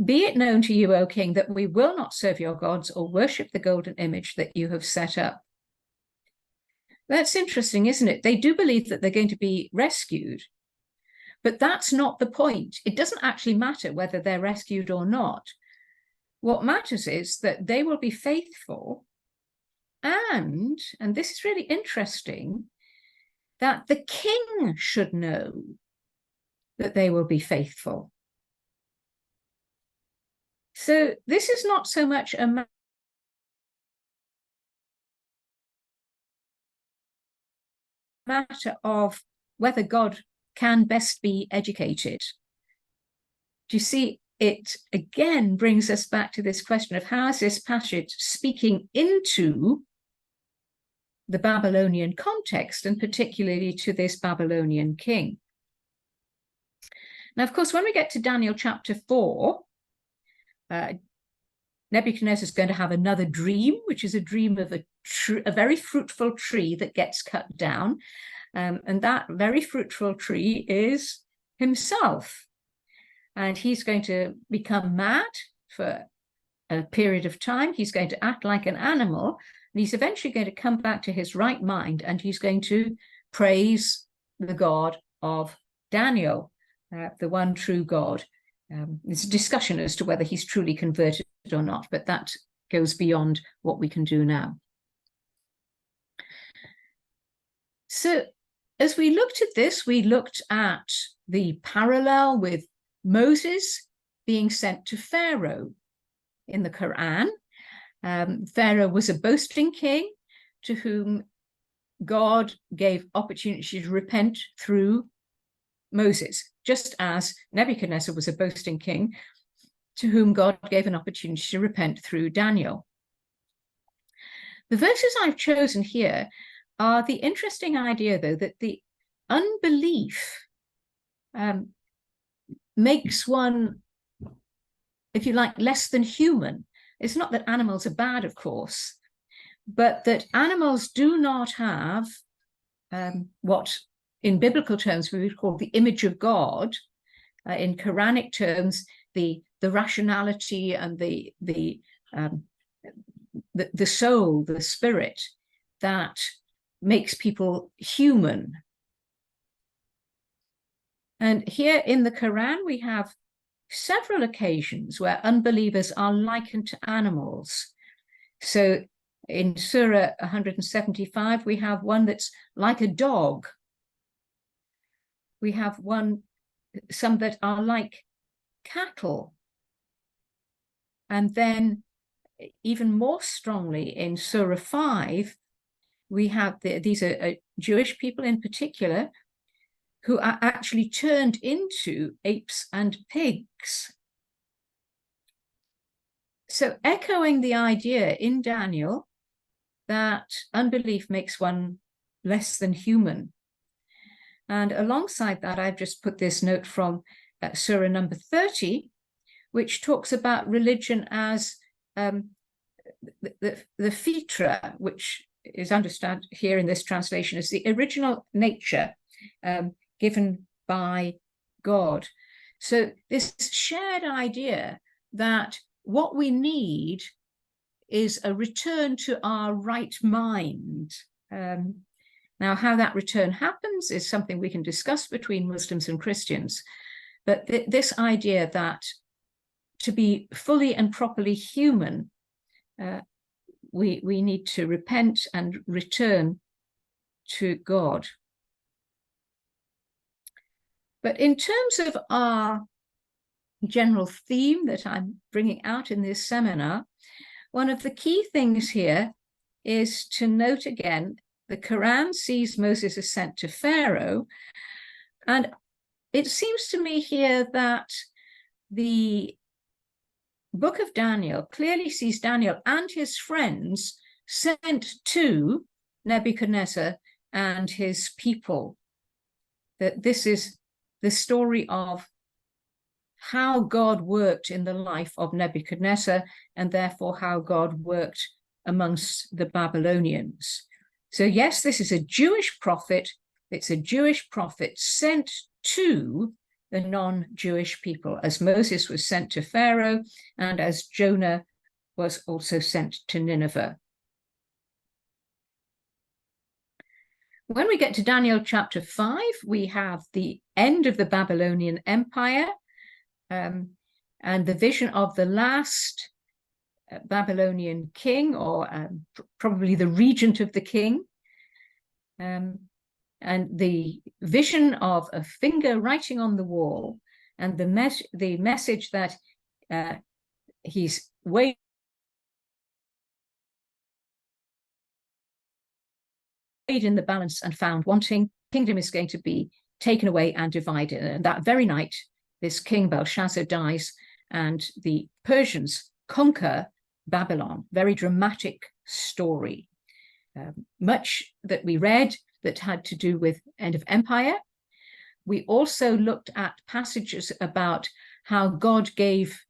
be it known to you, O king, that we will not serve your gods or worship the golden image that you have set up." That's interesting, isn't it? They do believe that they're going to be rescued, but that's not the point. It doesn't actually matter whether they're rescued or not. What matters is that they will be faithful, and this is really interesting, that the king should know that they will be faithful. So this is not so much a matter of whether God can best be educated. Do you see, it again brings us back to this question of how is this passage speaking into the Babylonian context, and particularly to this Babylonian king. Now, of course, when we get to Daniel chapter 4, Nebuchadnezzar is going to have another dream, which is a dream of a very fruitful tree that gets cut down. And that very fruitful tree is himself. And he's going to become mad for a period of time. He's going to act like an animal. And he's eventually going to come back to his right mind, and he's going to praise the God of Daniel, the one true God. There's a discussion as to whether he's truly converted or not, but that goes beyond what we can do now. So as we looked at this, we looked at the parallel with Moses being sent to Pharaoh in the Quran. Pharaoh was a boasting king to whom God gave opportunity to repent through Moses, just as Nebuchadnezzar was a boasting king to whom God gave an opportunity to repent through Daniel. The verses I've chosen here are the interesting idea, though, that the unbelief makes one, if you like, less than human. It's not that animals are bad, of course, but that animals do not have what in biblical terms we would call the image of God. In Qur'anic terms, the rationality and the soul, the spirit that makes people human. And here in the Quran, we have several occasions where unbelievers are likened to animals. So in Surah 175, we have one that's like a dog. We have some that are like cattle. And then even more strongly in Surah 5, we have these are Jewish people in particular who are actually turned into apes and pigs. So echoing the idea in Daniel that unbelief makes one less than human. And alongside that, I've just put this note from Surah number 30, which talks about religion as the fitra, which is understood here in this translation as the original nature given by God. So this shared idea that what we need is a return to our right mind. Now, how that return happens is something we can discuss between Muslims and Christians. But this idea that to be fully and properly human, we need to repent and return to God. But in terms of our general theme that I'm bringing out in this seminar, one of the key things here is to note again, the Quran sees Moses as sent to Pharaoh, and it seems to me here that the book of Daniel clearly sees Daniel and his friends sent to Nebuchadnezzar and his people. That this is the story of how God worked in the life of Nebuchadnezzar, and therefore how God worked amongst the Babylonians. So yes, this is a Jewish prophet. It's a Jewish prophet sent to the non-Jewish people, as Moses was sent to Pharaoh and as Jonah was also sent to Nineveh. When we get to Daniel chapter 5, we have the end of the Babylonian Empire and the vision of the last Babylonian king, or probably the regent of the king, and the vision of a finger writing on the wall, and the message that he's weighed in the balance and found wanting. Kingdom is going to be taken away and divided. And that very night, this king Belshazzar dies, and the Persians conquer Babylon. Very dramatic story. Much that we read that had to do with end of empire. We also looked at passages about how God gave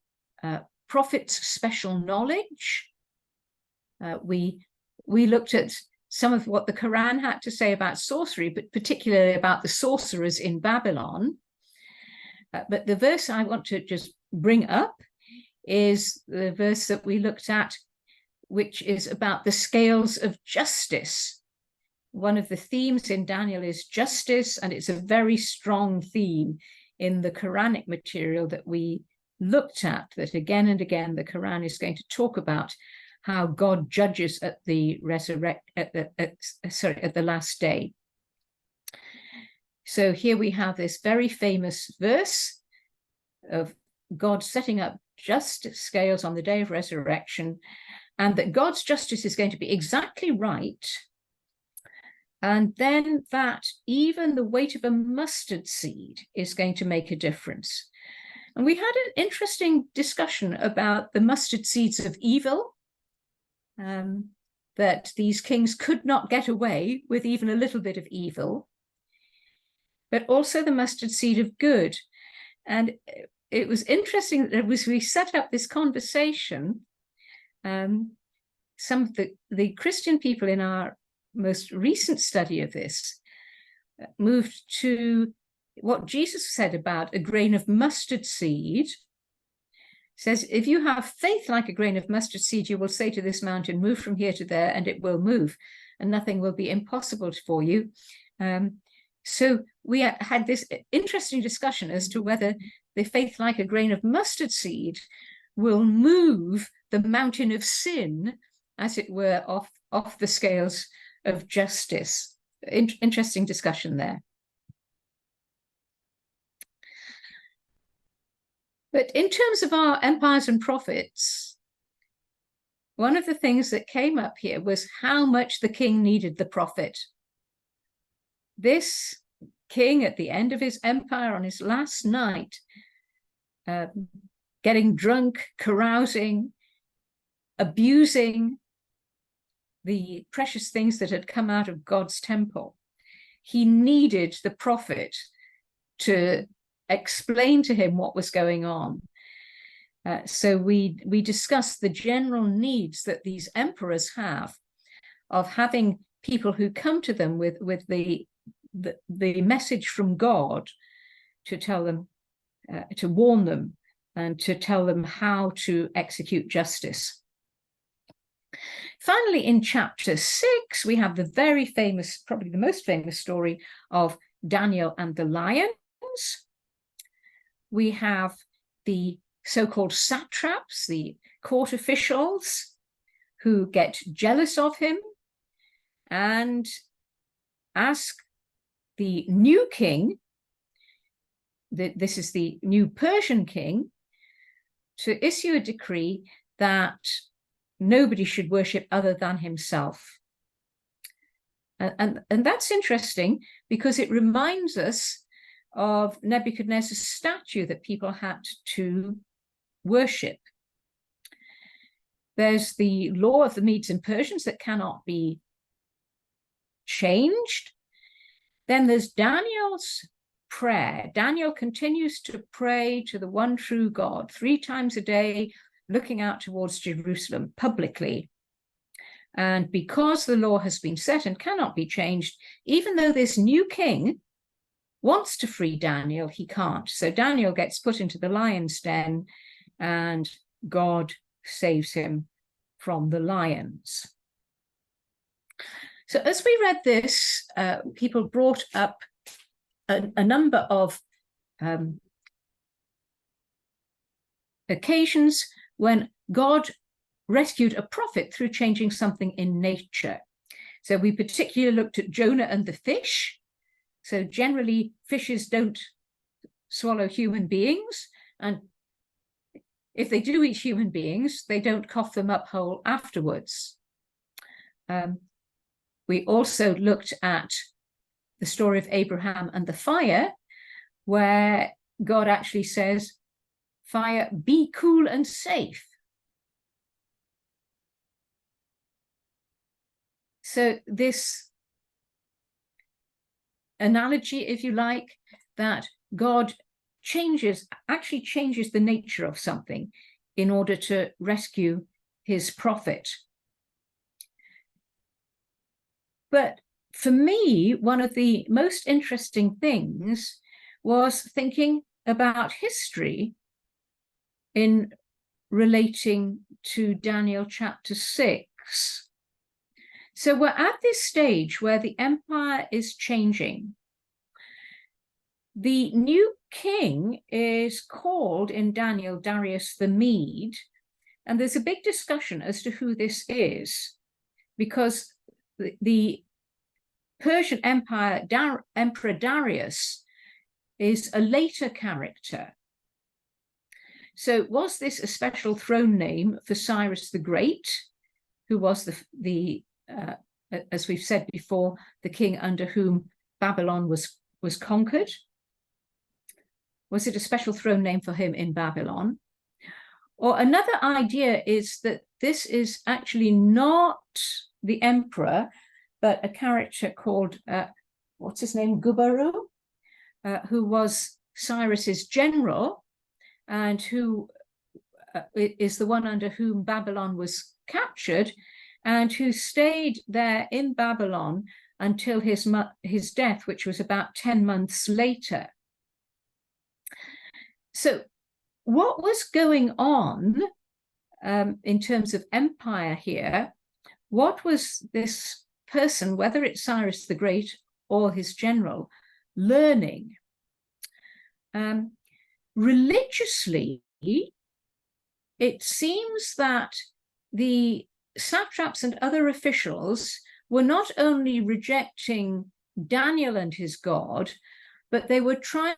prophets special knowledge. We looked at some of what the Quran had to say about sorcery, but particularly about the sorcerers in Babylon. But the verse I want to just bring up is the verse that we looked at, which is about the scales of justice. One of the themes in Daniel is justice, and it's a very strong theme in the Quranic material that we looked at, that again and again the Quran is going to talk about how God judges at the at the last day. So here we have this very famous verse of God setting up just scales on the day of resurrection, and that God's justice is going to be exactly right, and then that even the weight of a mustard seed is going to make a difference. And we had an interesting discussion about the mustard seeds of evil, that these kings could not get away with even a little bit of evil, but also the mustard seed of good. And it was interesting that as we set up this conversation, some of the Christian people in our most recent study of this moved to what Jesus said about a grain of mustard seed. Says, if you have faith like a grain of mustard seed, you will say to this mountain, move from here to there, and it will move, and nothing will be impossible for you. So we had this interesting discussion as to whether the faith like a grain of mustard seed will move the mountain of sin, as it were, off the scales of justice. Interesting discussion there. But in terms of our empires and prophets, one of the things that came up here was how much the king needed the prophet. This king, at the end of his empire, on his last night, getting drunk, carousing, abusing the precious things that had come out of God's temple, he needed the prophet to explain to him what was going on. So we discussed the general needs that these emperors have of having people who come to them with the message from God to tell them, to warn them, and to tell them how to execute justice. Finally, in chapter 6, we have the very famous, probably the most famous story of Daniel and the lions. We have the so-called satraps, the court officials, who get jealous of him and ask the new king, this is the new Persian king, to issue a decree that nobody should worship other than himself. And that's interesting because it reminds us of Nebuchadnezzar's statue that people had to worship. There's the law of the Medes and Persians that cannot be changed. Then there's Daniel's prayer. Daniel continues to pray to the one true God 3 times a day, looking out towards Jerusalem publicly. And because the law has been set and cannot be changed, even though this new king wants to free Daniel, he can't. So Daniel gets put into the lion's den, and God saves him from the lions. So as we read this, people brought up a number of occasions when God rescued a prophet through changing something in nature. So we particularly looked at Jonah and the fish. So generally, fishes don't swallow human beings, and if they do eat human beings, they don't cough them up whole afterwards. We also looked at the story of Abraham and the fire, where God actually says, fire, be cool and safe. So this analogy, if you like, that God actually changes the nature of something in order to rescue his prophet. But for me, one of the most interesting things was thinking about history in relating to Daniel chapter 6. So we're at this stage where the empire is changing. The new king is called in Daniel Darius the Mede, and there's a big discussion as to who this is, because the Persian Empire, Emperor Darius, is a later character. So was this a special throne name for Cyrus the Great, who was as we've said before, the king under whom Babylon was conquered? Was it a special throne name for him in Babylon? Or another idea is that this is actually not the emperor, but a character called, what's his name, Gubaru, who was Cyrus's general, and who is the one under whom Babylon was captured, and who stayed there in Babylon until his death, which was about 10 months later. So what was going on in terms of empire here? What was this person, whether it's Cyrus the Great or his general, learning? Religiously, it seems that the satraps and other officials were not only rejecting Daniel and his God, but they were trying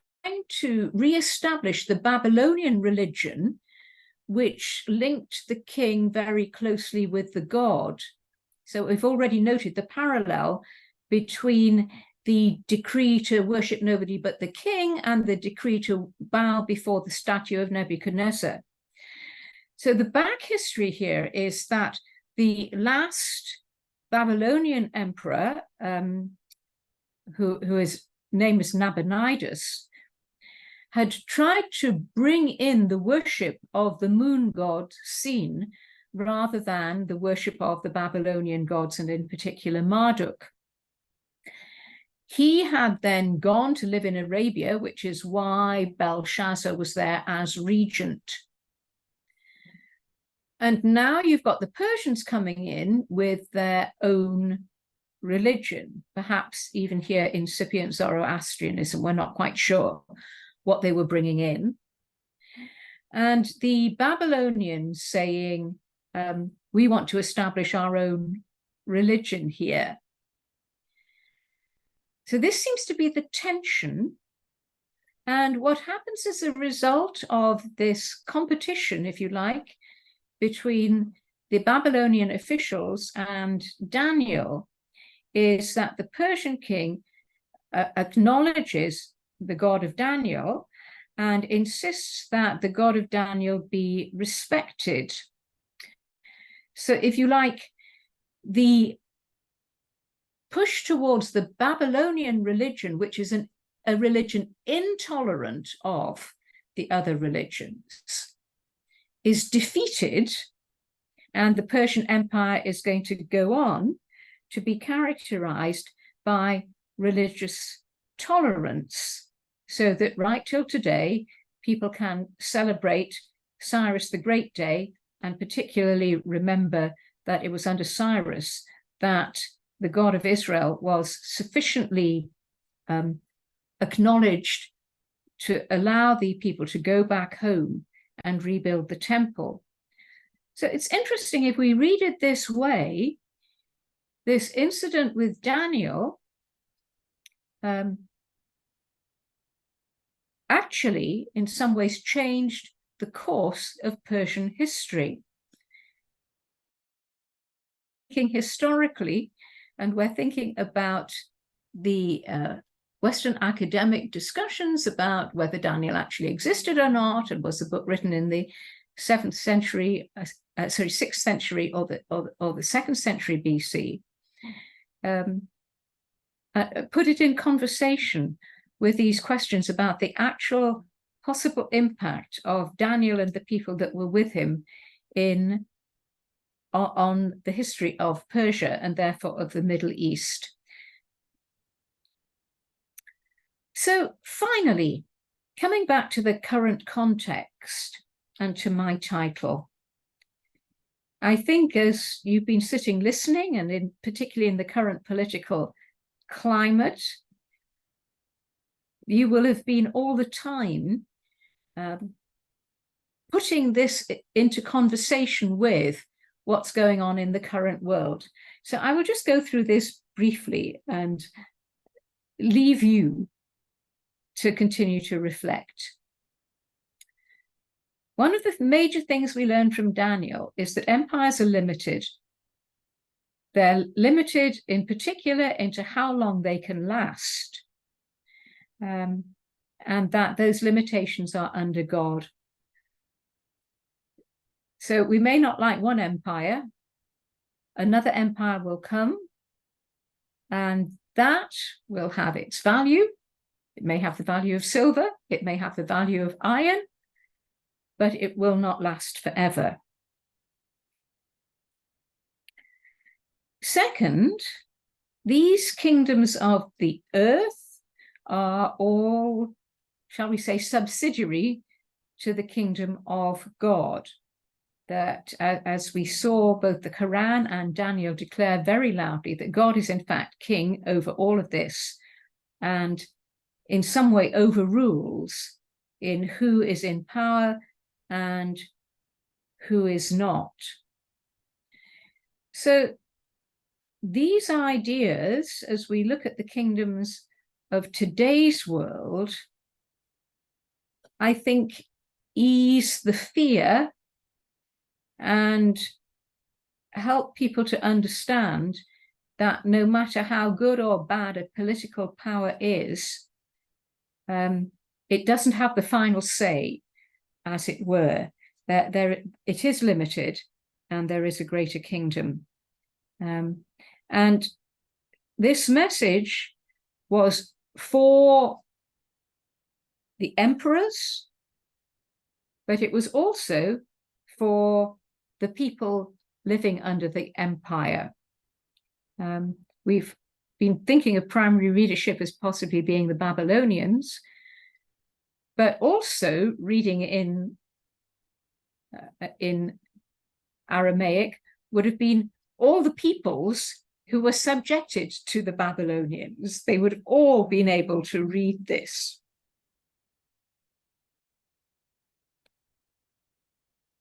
to re-establish the Babylonian religion, which linked the king very closely with the god. So we've already noted the parallel between the decree to worship nobody but the king and the decree to bow before the statue of Nebuchadnezzar. So the back history here is that the last Babylonian emperor, whose name is Nabonidus, had tried to bring in the worship of the moon god Sin rather than the worship of the Babylonian gods, and in particular Marduk. He had then gone to live in Arabia, which is why Belshazzar was there as regent. And now you've got the Persians coming in with their own religion, perhaps even here incipient Zoroastrianism, we're not quite sure what they were bringing in. And the Babylonians saying, we want to establish our own religion here. So this seems to be the tension. And what happens as a result of this competition, if you like, between the Babylonian officials and Daniel is that the Persian king acknowledges the God of Daniel and insists that the God of Daniel be respected. So if you like, the push towards the Babylonian religion, which is a religion intolerant of the other religions, is defeated, and the Persian Empire is going to go on to be characterized by religious tolerance, so that right till today, people can celebrate Cyrus the Great Day, and particularly remember that it was under Cyrus that the God of Israel was sufficiently acknowledged to allow the people to go back home and rebuild the temple. So it's interesting, if we read it this way, this incident with Daniel actually in some ways changed the course of Persian history. Thinking historically, and we're thinking about the Western academic discussions about whether Daniel actually existed or not, and was the book written in the 6th century or the 2nd century BC, put it in conversation with these questions about the actual possible impact of Daniel and the people that were with him on the history of Persia and therefore of the Middle East. So finally, coming back to the current context and to my title, I think as you've been sitting listening, and particularly in the current political climate, you will have been all the time putting this into conversation with what's going on in the current world. So I will just go through this briefly and leave you to continue to reflect. one of the major things we learn from Daniel is that empires are limited. They're limited in particular into how long they can last, and that those limitations are under God. So we may not like one empire, another empire will come, and that will have its value. It may have the value of silver, it may have the value of iron, but it will not last forever. Second, these kingdoms of the earth are all, shall we say, subsidiary to the kingdom of God. That, as we saw, both the Quran and Daniel declare very loudly that God is in fact king over all of this, and in some way overrules in who is in power and who is not. So these ideas, as we look at the kingdoms of today's world, I think ease the fear and help people to understand that no matter how good or bad a political power is, it doesn't have the final say, as it were. It is limited, and there is a greater kingdom. And this message was for the emperors, but it was also for the people living under the empire. We've been thinking of primary readership as possibly being the Babylonians, but also reading in Aramaic would have been all the peoples who were subjected to the Babylonians. They would have all been able to read this.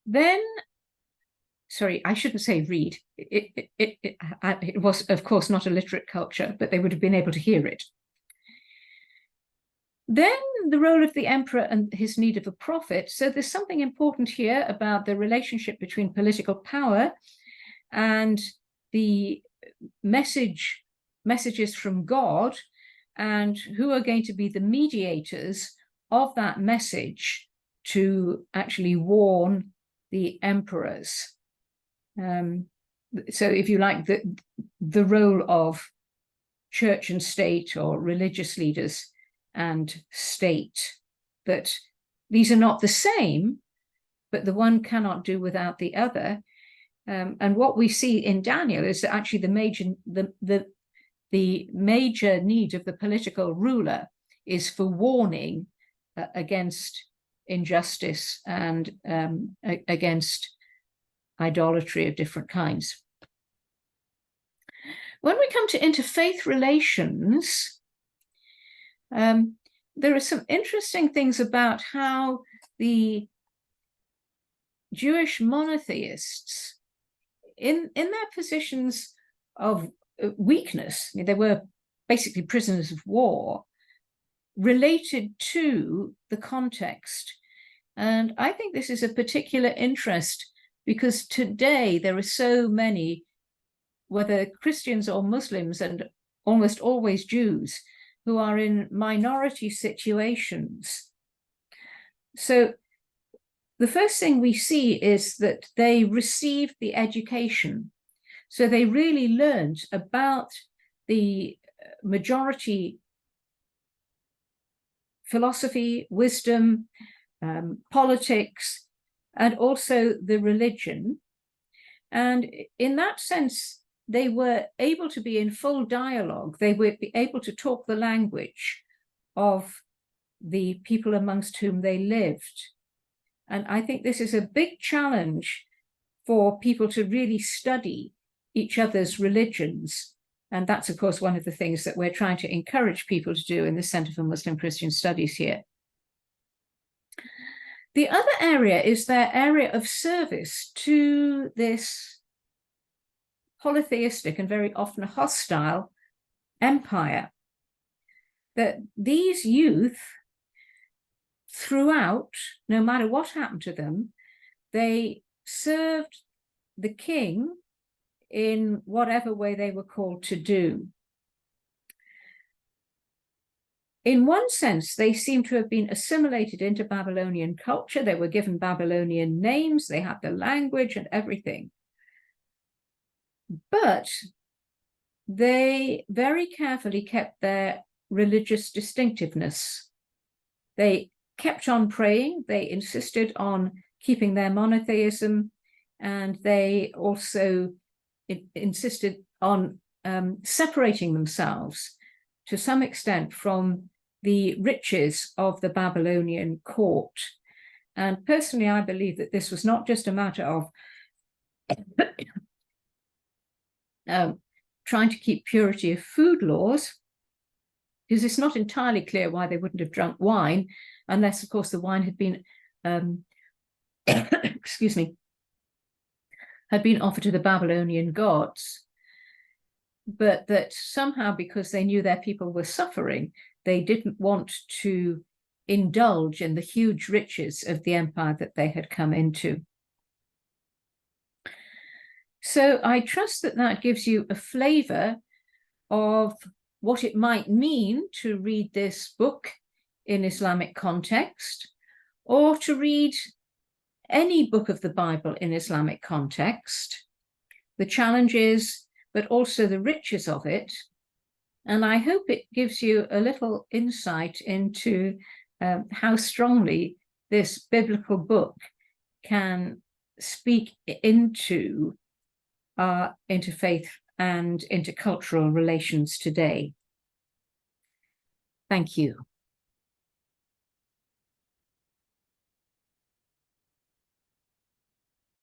Then, sorry, I shouldn't say read. It was, of course, not a literate culture, but they would have been able to hear it. Then the role of the emperor and his need of a prophet. So there's something important here about the relationship between political power and the messages from God, and who are going to be the mediators of that message to actually warn the emperors. So if you like, the role of church and state, or religious leaders and state, that these are not the same, but the one cannot do without the other. And what we see in Daniel is that actually the major need of the political ruler is for warning against injustice and against idolatry of different kinds. When we come to interfaith relations, there are some interesting things about how the Jewish monotheists, in their positions of weakness, I mean, they were basically prisoners of war, related to the context. And I think this is a particular interest because today there are so many, whether Christians or Muslims, and almost always Jews, who are in minority situations. So the first thing we see is that they received the education. So they really learned about the majority philosophy, wisdom, politics, and also the religion. And in that sense, they were able to be in full dialogue. They were able to talk the language of the people amongst whom they lived. And I think this is a big challenge for people to really study each other's religions. And that's, of course, one of the things that we're trying to encourage people to do in the Center for Muslim Christian Studies here. The other area is their area of service to this polytheistic and very often hostile empire. That these youth, throughout, no matter what happened to them, they served the king in whatever way they were called to do. In one sense, they seem to have been assimilated into Babylonian culture. They were given Babylonian names, they had the language and everything. But they very carefully kept their religious distinctiveness. They kept on praying, they insisted on keeping their monotheism, and they also insisted on separating themselves to some extent from the riches of the Babylonian court. And personally, I believe that this was not just a matter of trying to keep purity of food laws, because it's not entirely clear why they wouldn't have drunk wine, unless, of course, the wine had been, excuse me, had been offered to the Babylonian gods. But that somehow, because they knew their people were suffering, they didn't want to indulge in the huge riches of the empire that they had come into. So I trust that that gives you a flavor of what it might mean to read this book in Islamic context, or to read any book of the Bible in Islamic context, the challenges, but also the riches of it. And I hope it gives you a little insight into how strongly this biblical book can speak into our interfaith and intercultural relations today. Thank you.